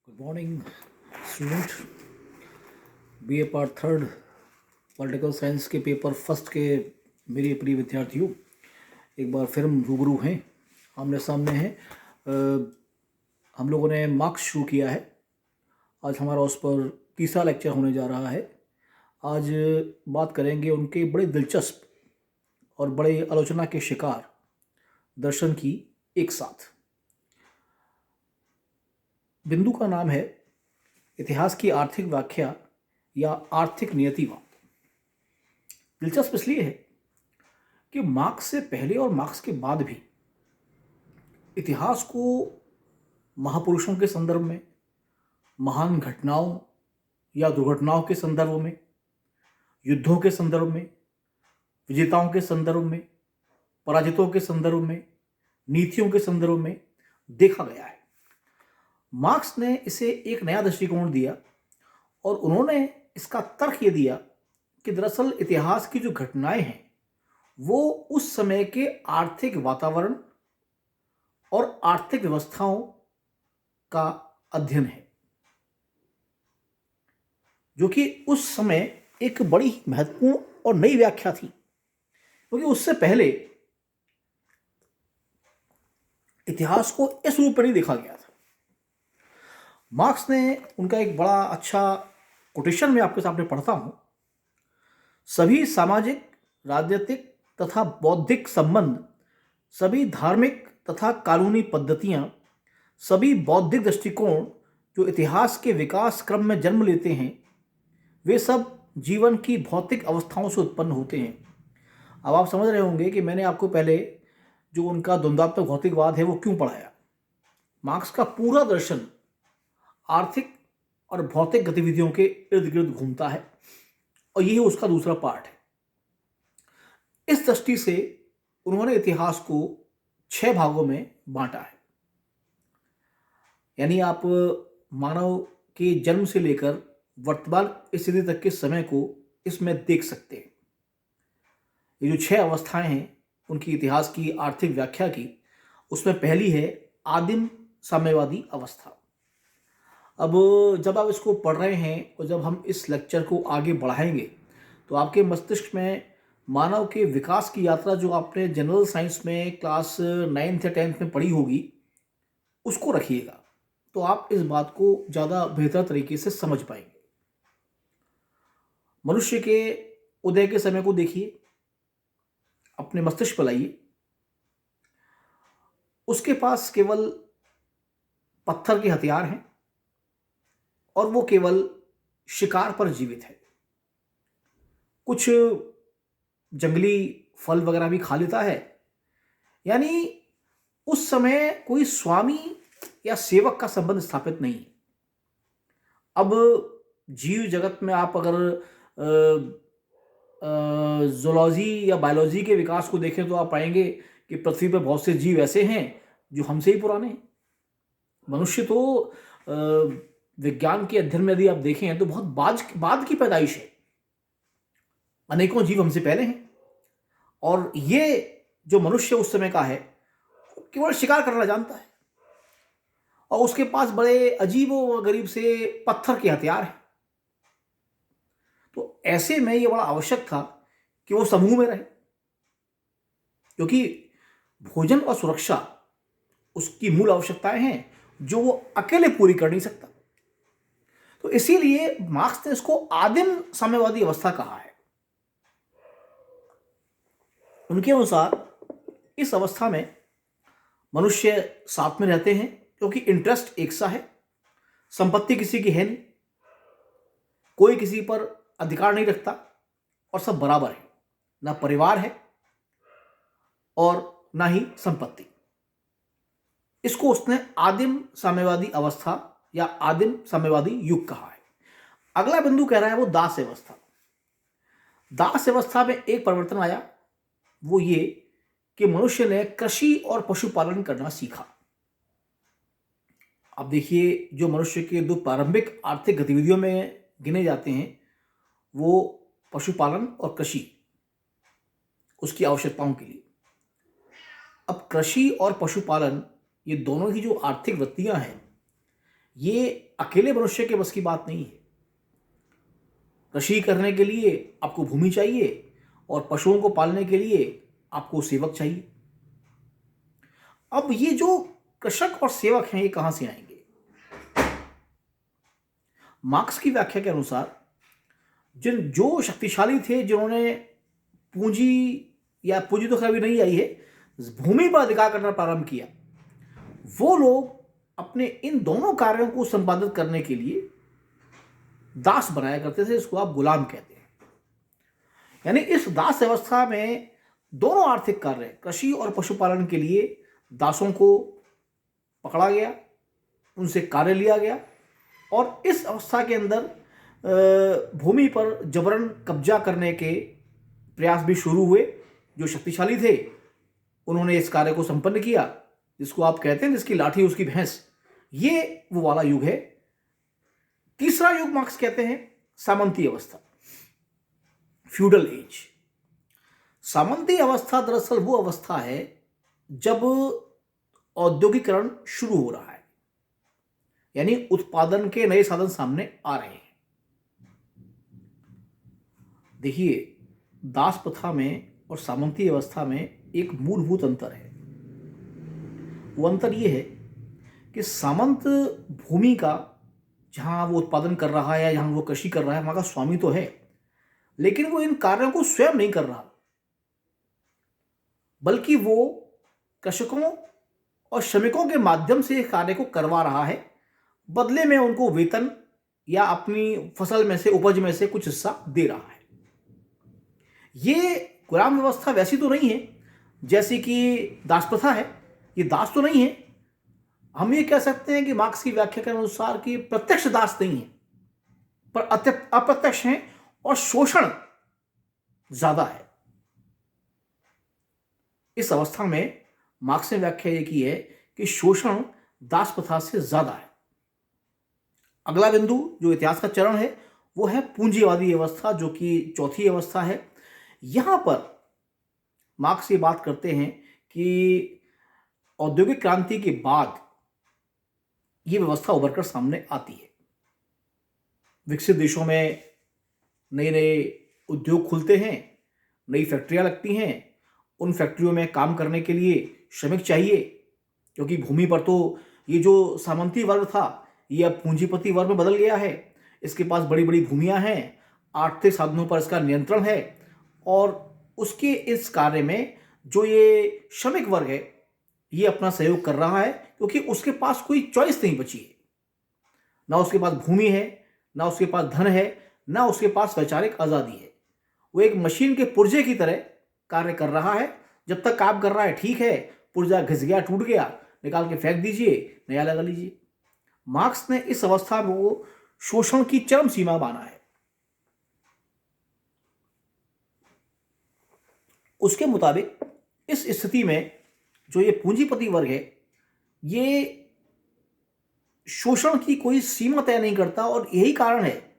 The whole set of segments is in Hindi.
Good morning student. BA part third political science के पेपर फर्स्ट के मेरे प्रिय विद्यार्थियों, एक बार फिर हम रूबरू हैं, आमने सामने हैं। हम लोगों ने मार्क्स शुरू किया है। आज हमारा उस पर तीसरा लेक्चर होने जा रहा है। आज बात करेंगे उनके बड़े दिलचस्प और बड़े आलोचना के शिकार दर्शन की एक साथ। बिंदु का नाम है इतिहास की आर्थिक व्याख्या या आर्थिक नियतिवाद। दिलचस्प इसलिए है कि मार्क्स से पहले और मार्क्स के बाद भी इतिहास को महापुरुषों के संदर्भ में, महान घटनाओं या दुर्घटनाओं के संदर्भ में, युद्धों के संदर्भ में, विजेताओं के संदर्भ में, पराजितों के संदर्भ में, नीतियों के संदर्भ में देखा गया है। मार्क्स ने इसे एक नया दृष्टिकोण दिया और उन्होंने इसका तर्क ये दिया कि दरअसल इतिहास की जो घटनाएं हैं वो उस समय के आर्थिक वातावरण और आर्थिक व्यवस्थाओं का अध्ययन है, जो कि उस समय एक बड़ी महत्वपूर्ण और नई व्याख्या थी, क्योंकि उससे पहले इतिहास को इस रूप में नहीं देखा गया था। मार्क्स ने उनका एक बड़ा अच्छा कोटेशन में आपके सामने पढ़ता हूं। सभी सामाजिक, राजनीतिक तथा बौद्धिक संबंध, सभी धार्मिक तथा कानूनी पद्धतियां, सभी बौद्धिक दृष्टिकोण जो इतिहास के विकास क्रम में जन्म लेते हैं, वे सब जीवन की भौतिक अवस्थाओं से उत्पन्न होते हैं। अब आप समझ रहे होंगे कि मैंने आपको पहले जो उनका द्वंद्वात्मक भौतिकवाद है वो क्यों पढ़ाया। मार्क्स का पूरा दर्शन आर्थिक और भौतिक गतिविधियों के इर्द गिर्द घूमता है और यही उसका दूसरा पार्ट है। इस दृष्टि से उन्होंने इतिहास को 6 भागों में बांटा है। यानी आप मानव के जन्म से लेकर वर्तमान स्थिति तक के समय को इसमें देख सकते हैं। ये जो 6 अवस्थाएं हैं उनकी इतिहास की आर्थिक व्याख्या की, उसमें पहली है आदिम साम्यवादी अवस्था। अब जब आप इसको पढ़ रहे हैं और जब हम इस लेक्चर को आगे बढ़ाएंगे तो आपके मस्तिष्क में मानव के विकास की यात्रा जो आपने जनरल साइंस में क्लास 9th या 10th में पढ़ी होगी उसको रखिएगा, तो आप इस बात को ज़्यादा बेहतर तरीके से समझ पाएंगे। मनुष्य के उदय के समय को देखिए, अपने मस्तिष्क पर लाइए। उसके पास केवल पत्थर के हथियार हैं और वो केवल शिकार पर जीवित है। कुछ जंगली फल वगैरह भी खा लेता है। यानी उस समय कोई स्वामी या सेवक का संबंध स्थापित नहीं है। अब जीव जगत में आप अगर जूलॉजी या बायोलॉजी के विकास को देखें तो आप पाएंगे कि पृथ्वी पर बहुत से जीव ऐसे हैं जो हमसे ही पुराने हैं। मनुष्य तो विज्ञान के अध्ययन में यदि आप देखें तो बहुत बाद की पैदाइश है। अनेकों जीव हमसे पहले हैं और ये जो मनुष्य उस समय का है केवल शिकार करना जानता है और उसके पास बड़े अजीब व गरीब से पत्थर के हथियार हैं। तो ऐसे में ये बड़ा आवश्यक था कि वो समूह में रहे, क्योंकि भोजन और सुरक्षा उसकी मूल आवश्यकताएं हैं जो वो अकेले पूरी कर नहीं सकता। तो इसीलिए मार्क्स ने इसको आदिम साम्यवादी अवस्था कहा है। उनके अनुसार इस अवस्था में मनुष्य साथ में रहते हैं क्योंकि इंटरेस्ट एक सा है, संपत्ति किसी की है नहीं, कोई किसी पर अधिकार नहीं रखता और सब बराबर है, ना परिवार है और ना ही संपत्ति। इसको उसने आदिम साम्यवादी अवस्था या आदिम साम्यवादी युग कहा है। अगला बिंदु कह रहा है वो दास अवस्था। दास अवस्था में एक परिवर्तन आया, वो ये कि मनुष्य ने कृषि और पशुपालन करना सीखा। अब देखिए, जो मनुष्य के 2 प्रारंभिक आर्थिक गतिविधियों में गिने जाते हैं वो पशुपालन और कृषि, उसकी आवश्यकताओं के लिए। अब कृषि और पशुपालन ये दोनों ही जो आर्थिक वृत्तियां हैं ये अकेले मनुष्य के बस की बात नहीं है। कृषि करने के लिए आपको भूमि चाहिए और पशुओं को पालने के लिए आपको सेवक चाहिए। अब ये जो कृषक और सेवक हैं, ये कहां से आएंगे? मार्क्स की व्याख्या के अनुसार जो शक्तिशाली थे, जिन्होंने पूंजी, या पूंजी तो कभी नहीं आई है, भूमि पर अधिकार करना प्रारंभ किया, वो लोग अपने इन दोनों कार्यों को संपादित करने के लिए दास बनाया करते थे। इसको आप गुलाम कहते हैं। यानी इस दास व्यवस्था में दोनों आर्थिक कार्य, कृषि और पशुपालन के लिए दासों को पकड़ा गया, उनसे कार्य लिया गया, और इस अवस्था के अंदर भूमि पर जबरन कब्जा करने के प्रयास भी शुरू हुए। जो शक्तिशाली थे उन्होंने इस कार्य को संपन्न किया, जिसको आप कहते हैं जिसकी लाठी उसकी भैंस। ये वो वाला युग है। तीसरा युग मार्क्स कहते हैं सामंती अवस्था, फ्यूडल एज। सामंती अवस्था दरअसल वो अवस्था है जब औद्योगिकरण शुरू हो रहा है, यानी उत्पादन के नए साधन सामने आ रहे हैं। देखिए, दास प्रथा में और सामंती अवस्था में एक मूलभूत अंतर है। वो अंतर ये है कि सामंत भूमि का, जहां वो उत्पादन कर रहा है या जहां वो कृषि कर रहा है, वहां का स्वामी तो है, लेकिन वो इन कार्यों को स्वयं नहीं कर रहा, बल्कि वो कृषकों और श्रमिकों के माध्यम से कार्य को करवा रहा है। बदले में उनको वेतन या अपनी फसल में से, उपज में से कुछ हिस्सा दे रहा है। ये गुलाम व्यवस्था वैसी तो नहीं है जैसी कि दास प्रथा है। ये दास तो नहीं है। हम ये कह सकते हैं कि मार्क्स की व्याख्या के अनुसार कि प्रत्यक्ष दास नहीं है, पर अप्रत्यक्ष हैं और शोषण ज्यादा है। इस अवस्था में मार्क्स ने व्याख्या ये की है कि शोषण दास प्रथा से ज्यादा है। अगला बिंदु जो इतिहास का चरण है वो है पूंजीवादी अवस्था, जो कि चौथी अवस्था है। यहां पर मार्क्स ये बात करते हैं कि औद्योगिक क्रांति के बाद ये व्यवस्था उभरकर सामने आती है। विकसित देशों में नए नए उद्योग खुलते हैं, नई फैक्ट्रियां लगती हैं। उन फैक्ट्रियों में काम करने के लिए श्रमिक चाहिए, क्योंकि भूमि पर तो ये जो सामंती वर्ग था ये अब पूंजीपति वर्ग में बदल गया है। इसके पास बड़ी बड़ी भूमियां हैं, आर्थिक साधनों पर इसका नियंत्रण है, और उसके इस कार्य में जो ये श्रमिक वर्ग है ये अपना सहयोग कर रहा है, क्योंकि उसके पास कोई चॉइस नहीं बची है। ना उसके पास भूमि है, ना उसके पास धन है, ना उसके पास वैचारिक आज़ादी है। वो एक मशीन के पुर्जे की तरह कार्य कर रहा है। जब तक काम कर रहा है ठीक है, पुर्जा घिस गया, टूट गया, निकाल के फेंक दीजिए, नया लगा लीजिए। मार्क्स ने इस अवस्था में वो शोषण की चरम सीमा माना है। उसके मुताबिक इस स्थिति में जो ये पूंजीपति वर्ग है ये शोषण की कोई सीमा तय नहीं करता, और यही कारण है,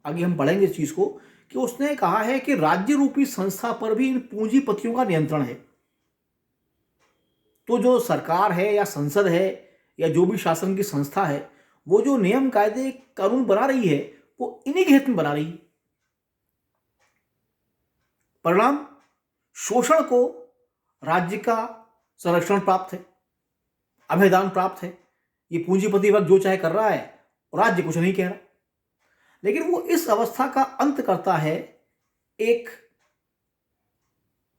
आगे हम पढ़ेंगे इस चीज को, कि उसने कहा है कि राज्य रूपी संस्था पर भी इन पूंजीपतियों का नियंत्रण है। तो जो सरकार है या संसद है या जो भी शासन की संस्था है, वो जो नियम कायदे कानून बना रही है वो इन्हीं के हित में बना रही है। परिणाम, शोषण को राज्य का संरक्षण प्राप्त है, अभयदान प्राप्त है। ये पूंजीपति वर्ग जो चाहे कर रहा है और राज्य कुछ नहीं कह रहा। लेकिन वो इस अवस्था का अंत करता है एक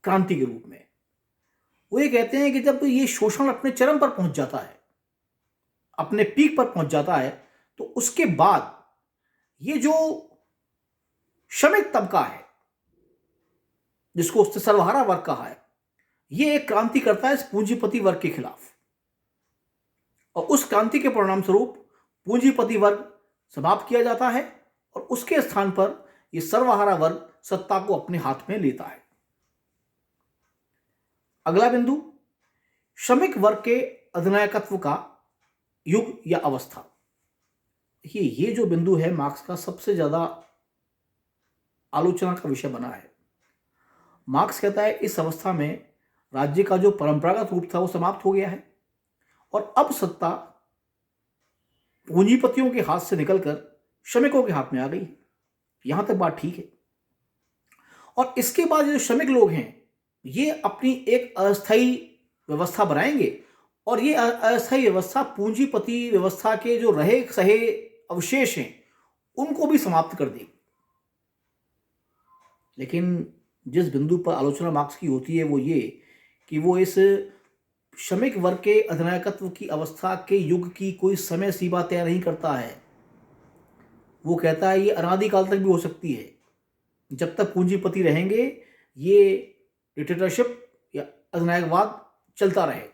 क्रांति के रूप में। वो ये कहते हैं कि जब ये शोषण अपने चरम पर पहुंच जाता है, अपने पीक पर पहुंच जाता है, तो उसके बाद ये जो श्रमिक तबका है, जिसको उसने सर्वहारा वर्ग कहा है, ये एक क्रांति करता है इस पूंजीपति वर्ग के खिलाफ। और उस क्रांति के परिणाम स्वरूप पूंजीपति वर्ग समाप्त किया जाता है, और उसके स्थान पर यह सर्वहारा वर्ग सत्ता को अपने हाथ में लेता है। अगला बिंदु, श्रमिक वर्ग के अधिनायकत्व का युग या अवस्था। ये जो बिंदु है मार्क्स का सबसे ज्यादा आलोचना का विषय बना है। मार्क्स कहता है इस अवस्था में राज्य का जो परंपरागत रूप था वो समाप्त हो गया है, और अब सत्ता पूंजीपतियों के हाथ से निकलकर श्रमिकों के हाथ में आ गई है। यहां तक बात ठीक है। और इसके बाद जो श्रमिक लोग हैं ये अपनी एक अस्थायी व्यवस्था बनाएंगे और ये अस्थायी व्यवस्था पूंजीपति व्यवस्था के जो रहे सहे अवशेष हैं उनको भी समाप्त कर देगी। लेकिन जिस बिंदु पर आलोचना मार्क्स की होती है वो ये कि वो इस श्रमिक वर्ग के अधिनायकत्व की अवस्था के युग की कोई समय सीमा तय नहीं करता है। वो कहता है ये अनादिकाल तक भी हो सकती है। जब तक पूंजीपति रहेंगे ये डिक्टेटरशिप या अधिनायकवाद चलता रहेगा।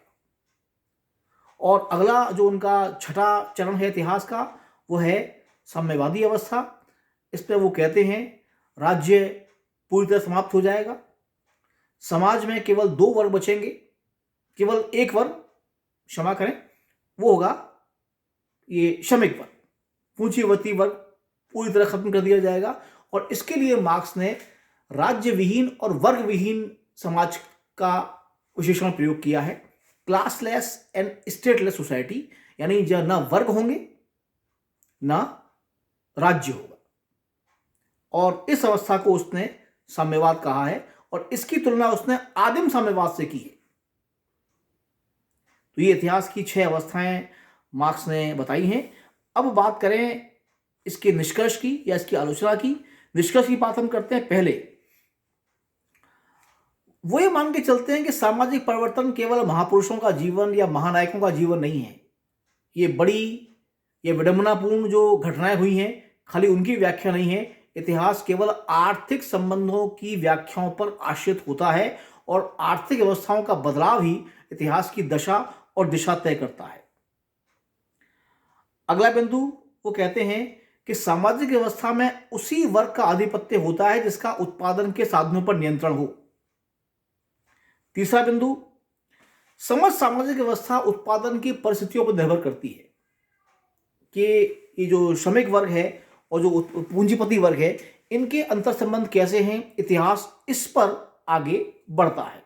और अगला जो उनका छठा चरण है इतिहास का वो है साम्यवादी अवस्था। इस पर वो कहते हैं राज्य पूरी तरह समाप्त हो जाएगा, समाज में केवल दो वर्ग बचेंगे, केवल एक वर्ग, क्षमा करें, वो होगा ये श्रमिक वर्ग। पूंजीपति वर्ग पूरी तरह खत्म कर दिया जाएगा। और इसके लिए मार्क्स ने राज्य विहीन और वर्ग विहीन समाज का विशेषण प्रयोग किया है, क्लासलेस एंड स्टेटलेस सोसाइटी, यानी जहां ना वर्ग होंगे ना राज्य होगा। और इस अवस्था को उसने साम्यवाद कहा है और इसकी तुलना उसने आदिम साम्यवाद से की है। तो ये इतिहास की 6 अवस्थाएं मार्क्स ने बताई हैं। अब बात करें इसके निष्कर्ष की या इसकी आलोचना की। निष्कर्ष की बात हम करते हैं। पहले वो ये मान के चलते हैं कि सामाजिक परिवर्तन केवल महापुरुषों का जीवन या महानायकों का जीवन नहीं है। ये विडंबनापूर्ण जो घटनाएं हुई हैं खाली उनकी व्याख्या नहीं है। इतिहास केवल आर्थिक संबंधों की व्याख्याओं पर आश्रित होता है और आर्थिक व्यवस्थाओं का बदलाव ही इतिहास की दशा और दिशा तय करता है। अगला बिंदु वो कहते हैं कि सामाजिक व्यवस्था में उसी वर्ग का आधिपत्य होता है जिसका उत्पादन के साधनों पर नियंत्रण हो। तीसरा बिंदु, समस्त सामाजिक व्यवस्था उत्पादन की परिस्थितियों पर निर्भर करती है कि ये जो श्रमिक वर्ग है और जो पूंजीपति वर्ग है इनके अंतर संबंध कैसे हैं, इतिहास इस पर आगे बढ़ता है।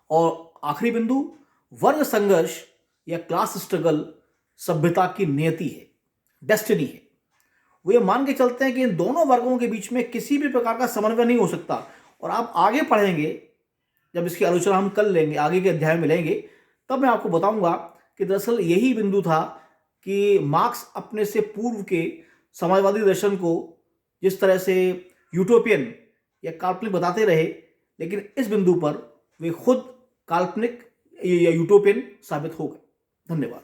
और आखिरी बिंदु, वर्ग संघर्ष या क्लास स्ट्रगल सभ्यता की नियति है, डेस्टिनी है। वो ये मान के चलते हैं कि इन दोनों वर्गों के बीच में किसी भी प्रकार का समन्वय नहीं हो सकता। और आप आगे पढ़ेंगे, जब इसकी आलोचना हम कर लेंगे, आगे के अध्याय में लेंगे, तब मैं आपको बताऊंगा कि दरअसल यही बिंदु था कि मार्क्स अपने से पूर्व के समाजवादी दर्शन को जिस तरह से यूटोपियन या काल्पनिक बताते रहे, लेकिन इस बिंदु पर वे खुद काल्पनिक या यूटोपियन साबित हो गए। धन्यवाद।